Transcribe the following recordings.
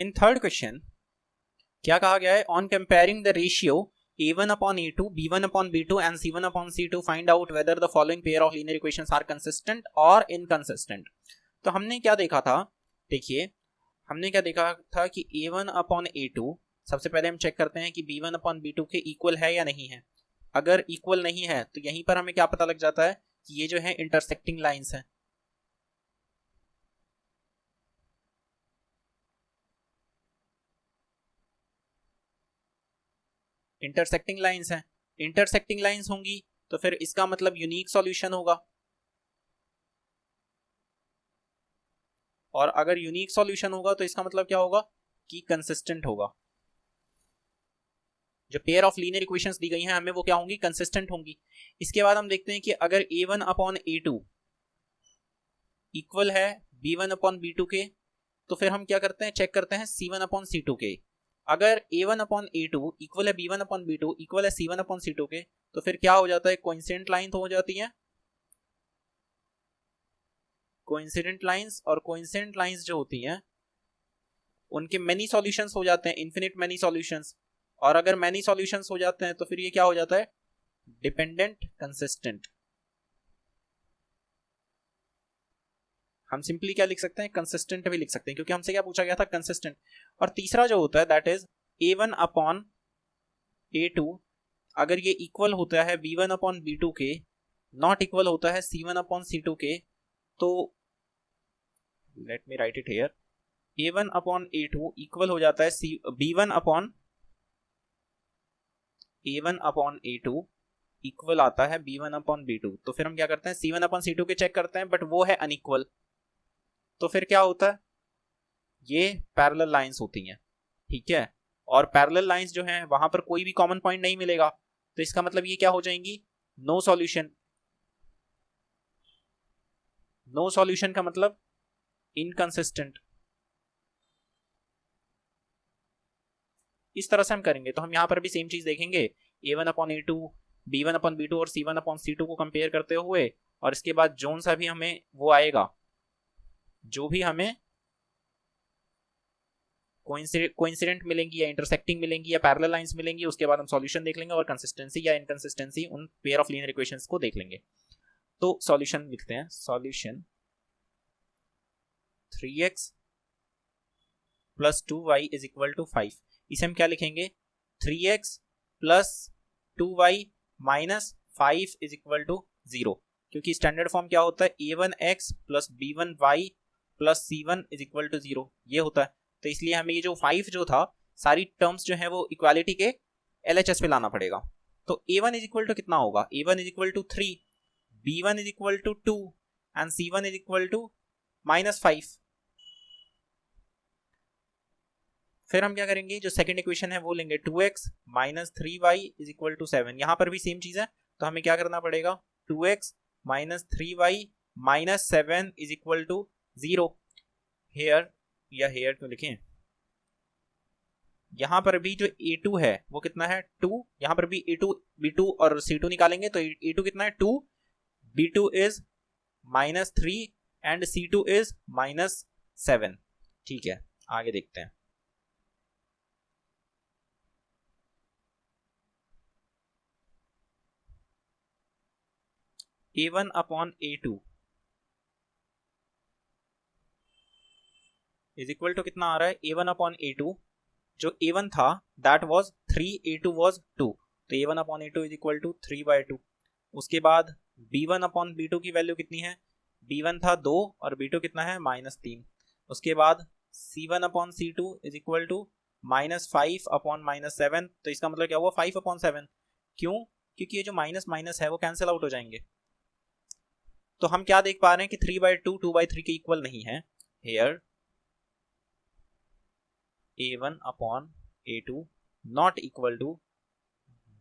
In third question क्या कहा गया है, on comparing the ratio a1 upon a2, b1 upon b2 and c1 upon c2 find out whether the following pair of linear equations are consistent or inconsistent। तो हमने क्या देखा था, देखिए हमने क्या देखा था कि a1 upon a2, सबसे पहले हम चेक करते हैं कि b1 upon b2 के इक्वल है या नहीं है। अगर इक्वल नहीं है तो यहीं पर हमें क्या पता लग जाता है कि ये जो है इंटरसेक्टिंग लाइंस हैं। इंटरसेक्टिंग लाइंस हैं, इंटरसेक्टिंग लाइंस होंगी तो फिर इसका मतलब यूनिक सॉल्यूशन होगा, और अगर यूनिक सॉल्यूशन होगा तो इसका मतलब क्या होगा कि कंसिस्टेंट होगा। जो पेयर ऑफ लीनियर इक्वेशंस दी गई हैं हमें वो क्या होंगी, कंसिस्टेंट होंगी। इसके बाद हम देखते हैं कि अगर a1 अपॉन a2 इक्वल है b1 अपॉन b2 के, तो फिर हम क्या करते हैं, चेक करते हैं c1 अपॉन c2 के। अगर a1 अपॉन a2 इक्वल है b1 अपॉन b2 इक्वल है c1 अपॉन c2 के, तो फिर क्या हो जाता है, कोइंसिडेंट लाइन हो जाती है। कोइंसिडेंट लाइंस, और कोइंसिडेंट लाइंस जो होती हैं उनके मेनी सॉल्यूशंस हो जाते हैं, इन्फिनिट मेनी सॉल्यूशंस। और अगर मेनी सॉल्यूशंस हो जाते हैं तो फिर ये क्या हो जाता है, डिपेंडेंट कंसिस्टेंट। हम सिंपली क्या लिख सकते हैं, कंसिस्टेंट भी लिख सकते हैं, क्योंकि हमसे क्या पूछा गया था, कंसिस्टेंट। और तीसरा जो होता है that is a1 upon a2, अगर ये इक्वल होता है b1 अपॉन b2 के, नॉट इक्वल होता है c1 अपॉन c2 के, तो let me right it here, a1 upon a2 equal हो जाता है b1 upon a1 upon a2 equal आता है b1 अपॉन b2। तो फिर हम क्या करते हैं, c1 अपॉन c2 के चेक करते हैं, बट वो है अनइक्वल। तो फिर क्या होता है, ये पैरेलल लाइंस होती हैं, ठीक है। और पैरेलल लाइंस जो हैं वहां पर कोई भी कॉमन पॉइंट नहीं मिलेगा, तो इसका मतलब ये क्या हो जाएंगी, नो सॉल्यूशन। नो सॉल्यूशन का मतलब इनकंसिस्टेंट। इस तरह से हम करेंगे। तो हम यहां पर भी सेम चीज देखेंगे, a1 upon a2, b1 upon b2 और c1 अपॉन c2 को कंपेयर करते हुए, और इसके बाद जोन सा भी हमें वो आएगा, जो भी हमें कोइंसिडेंट मिलेंगी या इंटरसेक्टिंग मिलेंगी या पैरेलल लाइंस मिलेंगी, उसके बाद हम सॉल्यूशन देख लेंगे और कंसिस्टेंसी या इनकंसिस्टेंसी उन पेयर ऑफ लीनियर इक्वेशंस को देख लेंगे। तो सॉल्यूशन लिखते हैं, solution 3x plus 2y is equal to 5। इसे हम क्या लिखेंगे, 3x plus 2y minus 5 is equal to 0, क्योंकि स्टैंडर्ड फॉर्म क्या होता है, a1x plus b1y plus c1 is equal to 0, ये होता है। तो इसलिए हमें ये जो 5 जो था, सारी टर्म्स जो है वो इक्वालिटी के LHS पे लाना पड़ेगा। तो a1 इज इक्वल टू कितना होगा, a1 is equal to 3, b1 is equal to 2 and c1 is equal to minus 5। फिर हम क्या करेंगे, जो सेकंड इक्वेशन है वो लेंगे 2x minus 3y is equal to 7। यहां पर भी सेम चीज है, तो हमें क्या करना पड़ेगा, 2x minus 3y minus 7 is equal to 0। Here या हेयर क्यों लिखें, यहां पर भी जो a2 है वो कितना है, 2। यहां पर भी a2 b2 और c2 निकालेंगे, तो a2 कितना है 2, b2 is minus 3 and c2 is minus 7। ठीक है, आगे देखते हैं। a1 upon a2 is equal to कितना आ रहा है, a1 अपॉन a2, जो a1 था दैट वाज 3, a2 वाज 2, तो a1 upon a2 is equal to 3/2। उसके बाद b1 अपॉन b2 की वैल्यू कितनी है, b1 था 2 और b2 कितना है -3। उसके बाद c1 upon c2 is equal to -5 upon -7। तो इसका मतलब क्या हुआ, 5 अपॉन 7। क्यों, क्योंकि ये जो माइनस माइनस है वो कैंसिल आउट हो जाएंगे। तो हम क्या देख पा रहे हैं कि 3/2 2/3 के इक्वल नहीं है। Here a1 upon a2 not equal to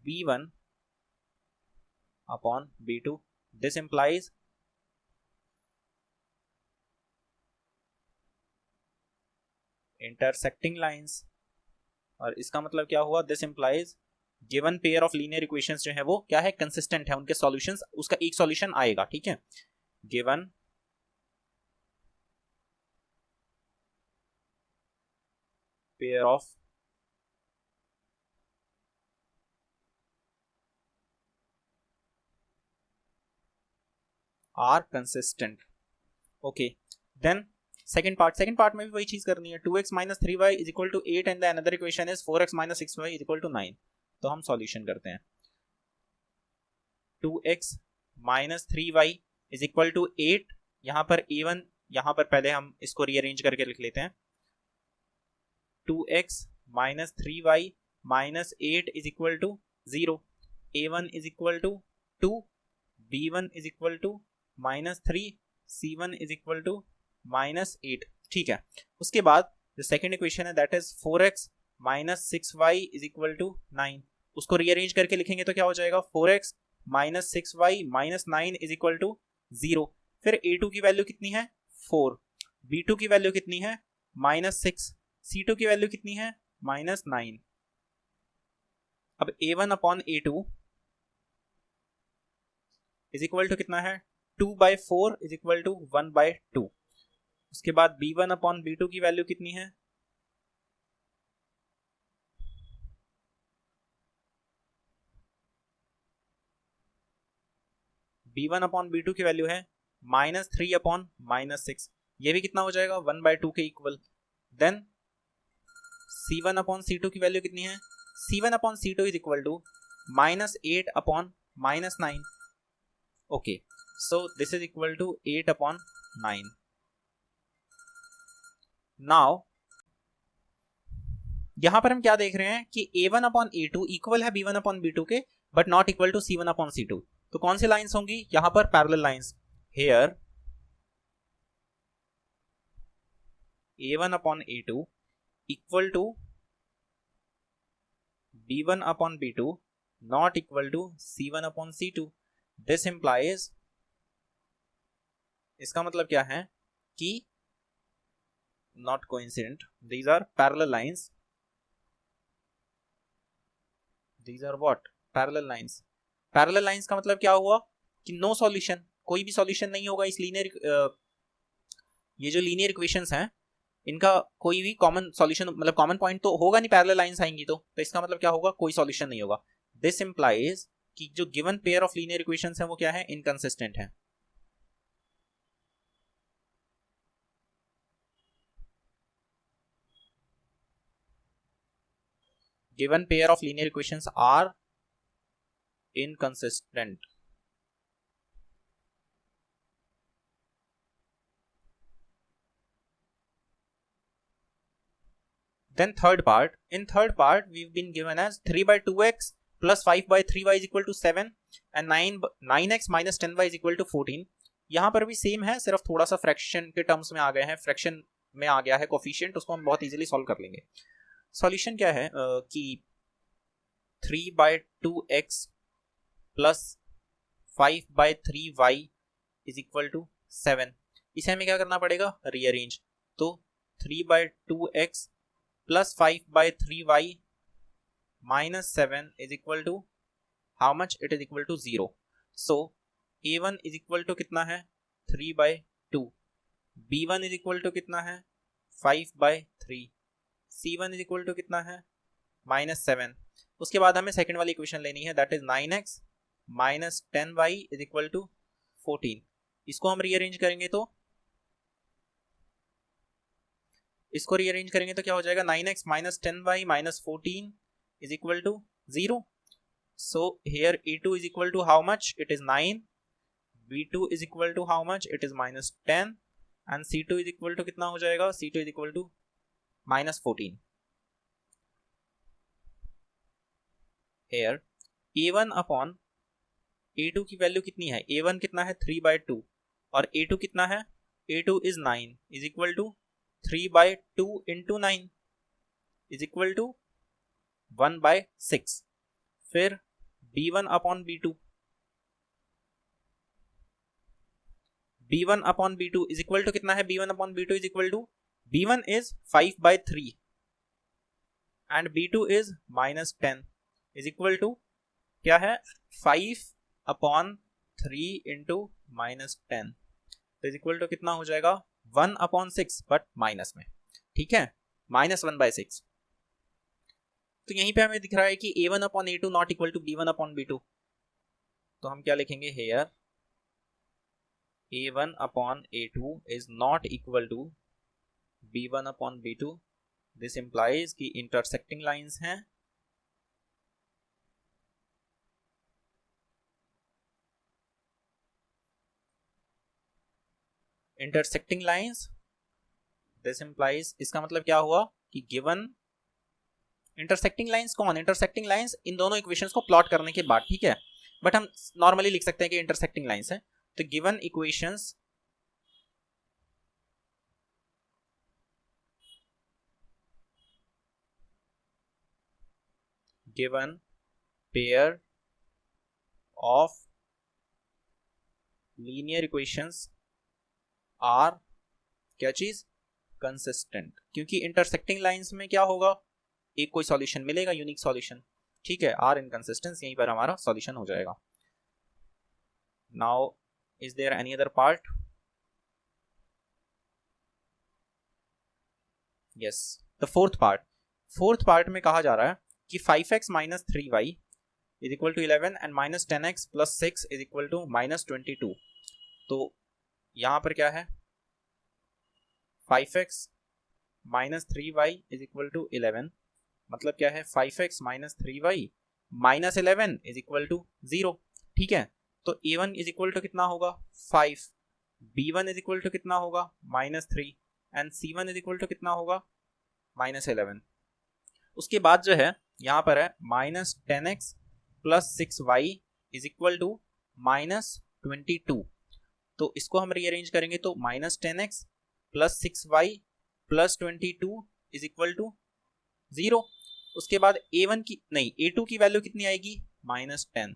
b1 upon b2। this implies intersecting lines, और इसका मतलब क्या हुआ, this implies given pair of linear equations जो है वो क्या है, consistent है, उनके solutions, उसका एक solution आएगा, ठीक है। given pair of are consistent. Okay, then second part में भी वही चीज करनी है। 2x minus 3y is equal to 8 and the another equation is 4x minus 6y is equal to 9। तो हम सॉल्यूशन करते हैं। 2x minus 3y is equal to 8, यहां पर a1, यहां पर पहले हम इसको रीअरेंज करके लिख लेते हैं। 2x minus 3y minus 8 is equal to 0, a1 is equal to 2, b1 is equal to minus 3, c1 is equal to minus 8। ठीक है, उसके बाद जो सेकेंड इक्वेशन है that is 4x minus 6y is equal to 9। उसको rearrange करके लिखेंगे तो क्या हो जाएगा, 4x minus 6y minus 9 is equal to 0। फिर a2 की वैल्यू कितनी है 4, b2 की वैल्यू कितनी है माइनस 6, c2 की वैल्यू कितनी है माइनस 9। अब a1 upon a2 is equal to कितना है 2/4 इज इक्वल टू 1/2। उसके बाद b1 अपॉन b2 की वैल्यू कितनी है, b1 अपॉन b2 की वैल्यू है माइनस 3 अपॉन माइनस 6, ये भी कितना हो जाएगा 1/2 के equal. Then c1 upon c2 की वैल्यू कितनी है, c1 upon c2 is equal to minus 8 upon minus 9। Okay, so this is equal to 8 upon 9। Now यहां पर हम क्या देख रहे हैं कि a1 अपॉन a2 इक्वल है b1 अपॉन b2 के, but not equal to c1 upon c2। तो कौन सी लाइंस होंगी यहां पर, parallel lines. Here a1 upon a2 equal to b1 upon b2 not equal to c1 upon c2। This implies, इसका मतलब क्या है कि not coincident, these are parallel lines, these are what parallel lines. Parallel lines का मतलब क्या हुआ कि नो सॉल्यूशन, कोई भी सॉल्यूशन नहीं होगा इस लीनियर, ये जो लीनियर इक्वेशंस हैं इनका कोई भी कॉमन सॉल्यूशन, मतलब कॉमन पॉइंट तो होगा नहीं, पैरेलल लाइंस आएंगी तो इसका मतलब क्या होगा, कोई सॉल्यूशन नहीं होगा। दिस इंप्लाइज कि जो given pair of linear equations है वो क्या है, इनकंसिस्टेंट है। Given pair of linear equations are inconsistent। Then third part, in third part we've been given as 3/2x plus 5/3y is equal to 7 and 9x minus 10y is equal to 14। यहां पर भी same है, सिर्फ थोड़ा सा fraction के terms में आ गए हैं, फ्रैक्शन में आ गया है कोफिशिएंट, उसको हम बहुत इजीली सॉल्व कर लेंगे। सॉल्यूशन क्या है कि 3/2x plus 5/3y is equal to 7। इसे हमें क्या करना पड़ेगा, रीअरेंज। तो 3/2x plus 5/3y minus 7 is equal to how much, it is equal to 0। So a1 is equal to कितना है 3/2, b1 इज इक्वल टू कितना है 5/3, c1 इज इक्वल टू कितना है माइनस 7। उसके बाद हमें सेकेंड वाली इक्वेशन लेनी है that is 9x minus 10y is equal to 14। इसको हम रीअरेंज करेंगे तो क्या हो जाएगा, 9x minus 10y minus 14 is equal to 0। So here a2 is equal to how much, it is 9, b2 is equal to how much, it is minus 10 and c2 is equal to कितना हो जाएगा, c2 is equal to minus 14। Here a1 upon a2 की value कितनी है, a1 कितना है 3/2 और a2 कितना है, a2 is 9 is equal to 3/2 into 9 is equal to 1/6। फिर b1 upon b2, b1 upon b2 is equal to कितना है, b1 upon b2 is equal to b1 is 5/3 and b2 is minus 10 is equal to क्या है 5/3 into minus 10 is equal to कितना हो जाएगा 1/6 but minus में। ठीक है, -1/6। तो यहीं पे हमें दिख रहा है कि a1/a2 not equal to b1/b2, तो हम क्या लिखेंगे, here a1/a2 is not equal to b1/b2। This implies कि इंटरसेक्टिंग लाइंस हैं इंटरसेक्टिंग लाइंस। दिस इंप्लाइज, इसका मतलब क्या हुआ कि गिवन इंटरसेक्टिंग लाइंस कौन, इंटरसेक्टिंग लाइंस इन दोनों इक्वेशंस को प्लॉट करने के बाद, ठीक है, बट हम नॉर्मली लिख सकते हैं कि इंटरसेक्टिंग लाइंस है। तो given equations given pair of linear equations are क्या चीज, कंसिस्टेंट, क्योंकि इंटरसेक्टिंग लाइंस में क्या होगा, एक कोई सॉल्यूशन मिलेगा, यूनिक सॉल्यूशन, ठीक है, आर इनकंसिस्टेंस, यहीं पर हमारा सॉल्यूशन हो जाएगा। Now is there any other part? Yes, the fourth part में कहा जा रहा है कि 5x - 3y is equal to 11 and -10x + 6 is equal to -22। तो यहां पर क्या है, 5x - 3y is equal to 11, मतलब क्या है, 5x - 3y -11 is equal to 0, ठीक है। तो a1 इज इक्वल टू कितना होगा, 5, b1 इज इक्वल टू कितना होगा, -3 and c1 is equal to कितना होगा, -11। उसके बाद जो है यहाँ पर है -10x + 6y is equal to -22। तो इसको हम रीअरेंज करेंगे तो -10x + 6y + 22 is equal to 0। उसके बाद a1 की नहीं, a2 की वैल्यू कितनी आएगी, -10,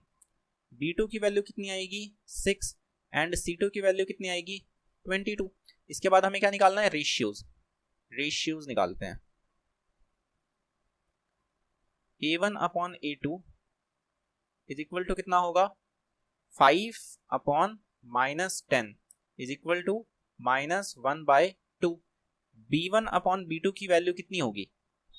b2 की वैल्यू कितनी आएगी, 6 एंड c2 की वैल्यू कितनी आएगी, 22। इसके बाद हमें क्या निकालना है, रेशियोज निकालते हैं। a1/a2 इज इक्वल टू कितना होगा, 5/-10 इज इक्वल टू -1/2। b1/b2 की वैल्यू कितनी होगी,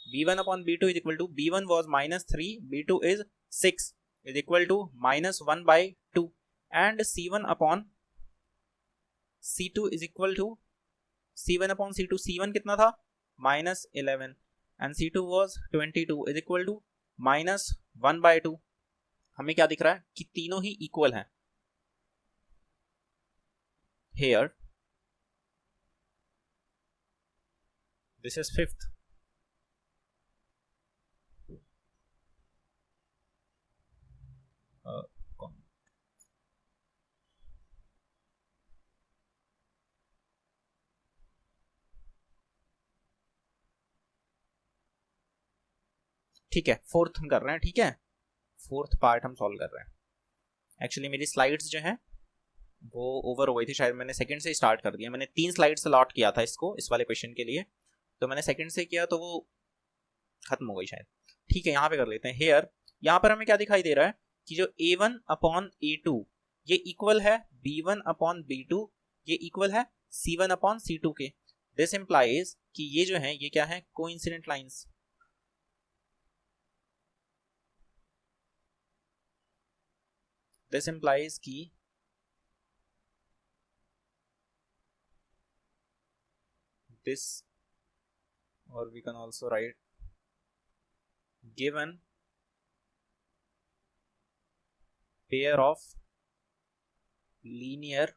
b1/b2 is equal to, b1 was -3, b2 is 6 is equal to -1/2 and c1/c2 is equal to, c1/c2, c1 कितना था, -11 एंड c2 was 22 is equal to -1/2। हमें क्या दिख रहा है कि तीनों ही इक्वल हैं। Here this is fifth। ठीक है, फोर्थ हम कर रहे हैं, ठीक है, फोर्थ पार्ट हम सॉल्व कर रहे हैं। एक्चुअली मेरी स्लाइड्स जो हैं वो ओवर हो गई थी, शायद मैंने सेकंड से स्टार्ट कर दिया, मैंने 3 स्लाइड्स अलॉट किया था इसको, इस वाले क्वेश्चन के लिए, तो मैंने सेकंड से किया तो वो खत्म हो गई शायद। ठीक है, यहाँ पे कर लेते हैं। हेयर यहाँ पर हमें क्या दिखाई दे रहा है कि जो a1/a2 ये इक्वल है b1/b2, ये इक्वल है c1/c2 के। दिस इंप्लाइज कि ये जो है ये क्या है, कोइंसिडेंट लाइंस। दिस इंप्लाइज कि this, or we can also write given pair of linear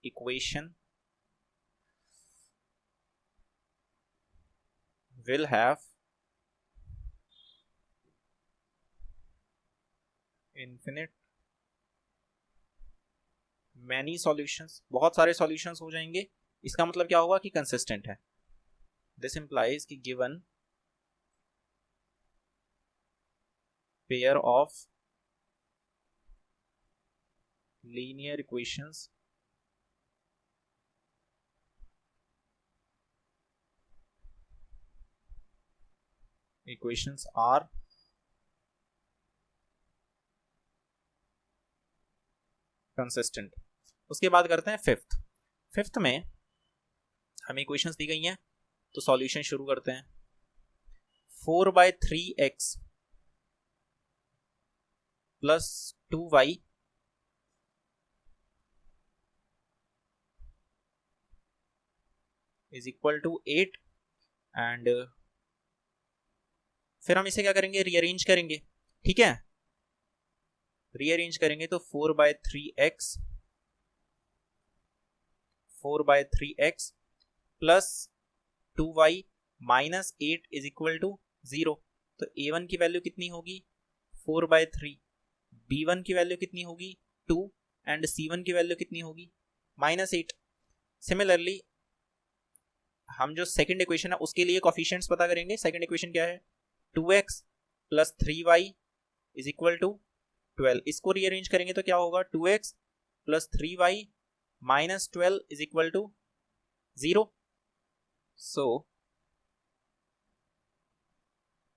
equation will have infinite many solutions, बहुत सारे solutions हो जाएंगे। इसका मतलब क्या होगा कि consistent है। This implies कि given pair of linear equations are consistent। उसके बाद करते हैं फिफ्थ में हमें इक्वेशंस दी गई हैं तो सॉल्यूशन शुरू करते हैं। 4/3x plus 2y is equal to 8 and फिर हम इसे क्या करेंगे, रीअरेंज करेंगे। ठीक है, रीअरेंज करेंगे तो 4/3x plus 2y minus 8 is equal to 0। तो a1 की वैल्यू कितनी होगी 4/3, b1 की वैल्यू कितनी होगी 2 एंड c1 की वैल्यू कितनी होगी -8। सिमिलरली हम जो सेकंड इक्वेशन है उसके लिए कोफिशिएंट्स पता करेंगे। सेकंड इक्वेशन क्या है, 2x plus 3y is equal to 12। इसको रीअरेंज करेंगे तो क्या होगा, 2x plus 3y minus 12 is equal to 0। So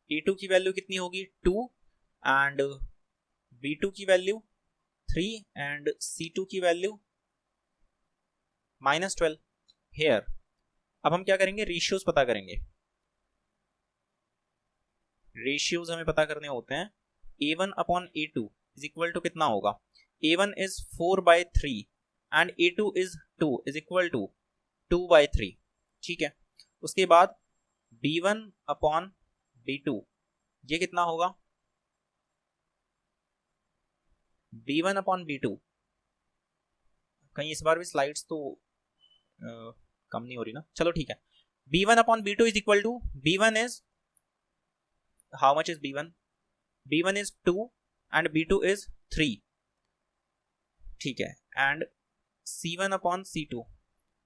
a2 की वैल्यू कितनी होगी 2 एंड b2 की वैल्यू 3 एंड c2 की वैल्यू -12 हेयर। अब हम क्या करेंगे, रेशियोज पता करेंगे। रेशियोज हमें पता करने होते हैं। a1 upon a2 is equal to कितना होगा, a1 is 4/3 and a2 is 2 is equal to 2/3। ठीक है, उसके बाद b1 अपॉन b2 ये कितना होगा, b1 अपॉन b2, कहीं इस बार भी स्लाइड्स तो कम नहीं हो रही ना, चलो ठीक है। b1 upon b2 is equal to, b1 is how much is b1, b1 is 2 and b2 is 3। ठीक है, and c1 upon c2,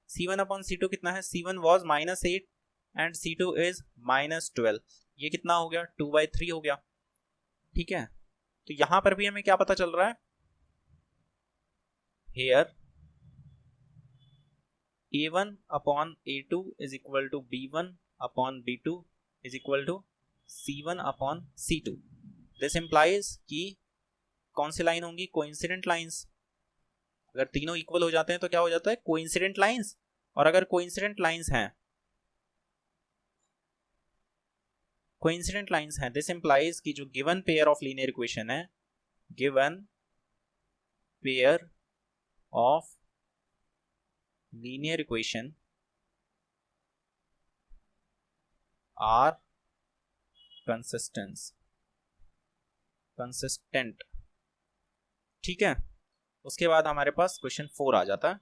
c1 upon c2 कितना है, c1 was -8 and c2 is -12। ये कितना हो गया 2/3 हो गया। ठीक है, तो यहां पर भी हमें क्या पता चल रहा है, here a1 upon a2 is equal to b1 upon b2 is equal to c1 upon c2। This implies कि कौन सी लाइन होंगी, कोइंसिडेंट लाइंस। अगर तीनों इक्वल हो जाते हैं तो क्या हो जाता है, कोइंसिडेंट लाइंस। और अगर कोइंसिडेंट लाइंस हैं दिस इंप्लाइज कि जो given pair of linear equation है, given pair of linear equation are consistent. ठीक है, उसके बाद हमारे पास क्वेश्चन 4 आ जाता है।